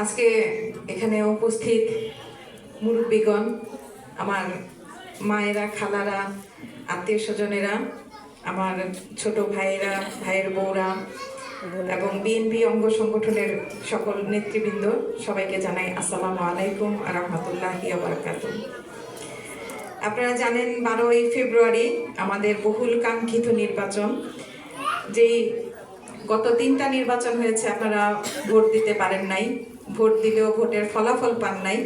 আজকে এখানে উপস্থিত মুরব্বীগণ, আমার মায়েরা, খালারা, আত্মীয় স্বজনেরা, আমার ছোট ভাইয়েরা, ভাইয়ের বউরা এবং বিএনপি অঙ্গ সংগঠনের সকল নেতৃবৃন্দ, সবাইকে জানাই আসসালামু আলাইকুম ওয়া রাহমাতুল্লাহি ওয়া বারাকাতুহু। আপনারা জানেন 12ই ফেব্রুয়ারি আমাদের বহুল কাঙ্ক্ষিত নির্বাচন। যেই গত 3টা নির্বাচন হয়েছে, আপনারা ভোট দিতে পারেন নাই, ভোট দিলেও ভোটের ফলাফল পান নাই।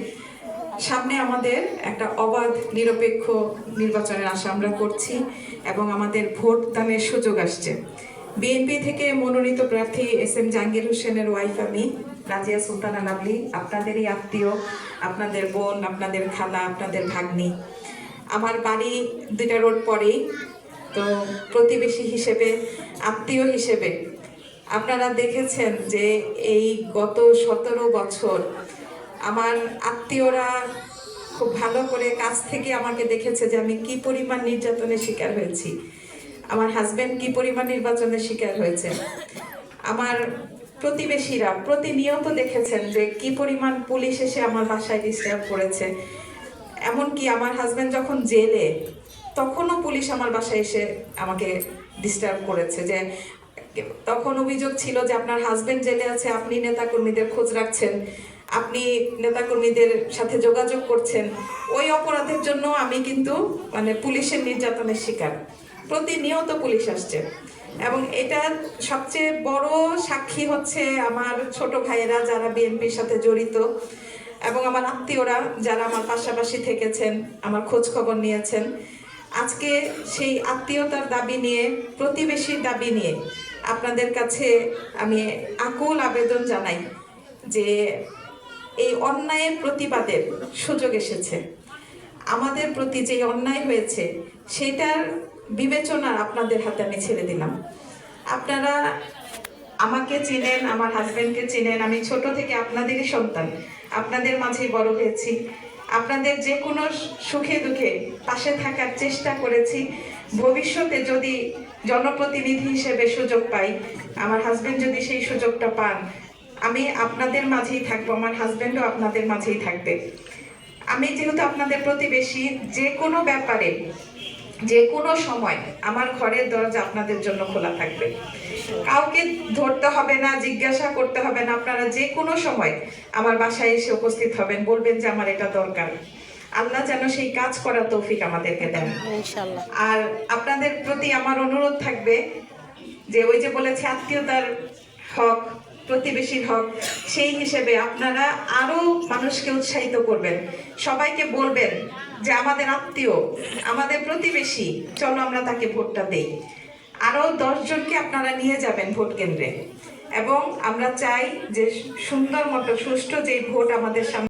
সামনে আমাদের একটা অবাধ নিরপেক্ষ নির্বাচনের আশা আমরা করছি এবং আমাদের ভোট দানের সুযোগ আসছে। বিএনপি থেকে মনোনীত প্রার্থী এস.এম. জাহাঙ্গীর হোসেনের ওয়াইফ আমি, রাজিয়া সুলতানা লাভলি, আপনাদেরই আত্মীয়, আপনাদের বোন, আপনাদের খালা, আপনাদের ভাগ্নি। আমার বাড়ি 2টা রোড পরেই, তো প্রতিবেশী হিসেবে, আত্মীয় হিসেবে আপনারা দেখেছেন যে এই গত 17 বছর আমার আত্মীয়রা খুব ভালো করে কাছ থেকে আমাকে দেখেছে যে আমি কি পরিমাণ নির্যাতনের শিকার হয়েছি, আমার হাজবেন্ড কি পরিমাণ নির্যাতনের শিকার হয়েছে, আমার প্রতিবেশীরা প্রতিনিয়ত দেখেছেন যে কি পরিমাণ পুলিশ এসে আমার বাসায় ডিস্টার্ব করেছে। এমনকি আমার হাজবেন্ড যখন জেলে, তখনও পুলিশ আমার বাসায় এসে আমাকে ডিস্টার্ব করেছে। যে তখন অভিযোগ ছিল যে আপনার হাজবেন্ড জেলে আছে, আপনি নেতাকর্মীদের খোঁজ রাখছেন, আপনি নেতাকর্মীদের সাথে যোগাযোগ করছেন। ওই অপরাধের জন্য আমি কিন্তু পুলিশের নির্যাতনের শিকার। প্রতিনিয়ত পুলিশ আসছে এবং এটা সবচেয়ে বড় সাক্ষী হচ্ছে আমার ছোট ভাইয়েরা যারা বিএনপির সাথে জড়িত এবং আমার আত্মীয়রা যারা আমার পাশাপাশি থেকেছেন, আমার খোঁজ খবর নিয়েছেন। আজকে সেই আত্মীয়তার দাবি নিয়ে, প্রতিবেশীর দাবি নিয়ে আপনাদের কাছে আমি আকুল আবেদন জানাই যে এই অন্যায়ের প্রতিবাদের সুযোগ এসেছে। আমাদের প্রতি যে অন্যায় হয়েছে সেটার বিবেচনা আপনাদের হাতে আমি ছেড়ে দিলাম। আপনারা আমাকে চিনেন, আমার হাজবেন্ডকে চিনেন, আমি ছোট থেকে আপনাদেরই সন্তান, আপনাদের মাঝেই বড় হয়েছি। আপনাদের যে কোনো সুখে দুঃখে পাশে থাকার চেষ্টা করেছি। ভবিষ্যতে যদি জনপ্রতিনিধি হিসেবে সুযোগ পাই, আমার হাজবেন্ড যদি সেই সুযোগটা পান, আমি আপনাদের মাঝেই থাকবো, আমার হাজবেন্ডও আপনাদের মাঝেই থাকবে। আমি যেহেতু আপনাদের প্রতিবেশী, যে কোনো ব্যাপারে যে কোনো সময় আমার ঘরের দরজা আপনাদের জন্য খোলা থাকবে। কাউকে ধরতে হবে না, জিজ্ঞাসা করতে হবে না, আপনারা যে কোনো সময় আমার বাসায় এসে উপস্থিত হবেন, বলবেন যে আমার এটা দরকার। আল্লাহ যেন সেই কাজ করার তৌফিক আমাদেরকে দেন ইনশাআল্লাহ। আর আপনাদের প্রতি আমার অনুরোধ থাকবে যে ওই যে বলেছে আত্মীয়তার হক, প্রতিবেশীর হক, সেই হিসেবে আপনারা আরো মানুষকে উৎসাহিত করবেন, সবাইকে বলবেন যে আমাদের আত্মীয়, আমাদের প্রতিবেশী, চলো আমরা তাকে ভোটটা দেই। আরো 10 জনকে আপনারা নিয়ে যাবেন ভোট কেন্দ্রে এবং আমরা চাই যে সুন্দর মতো সুষ্ঠু যে ভোট আমাদের সামনে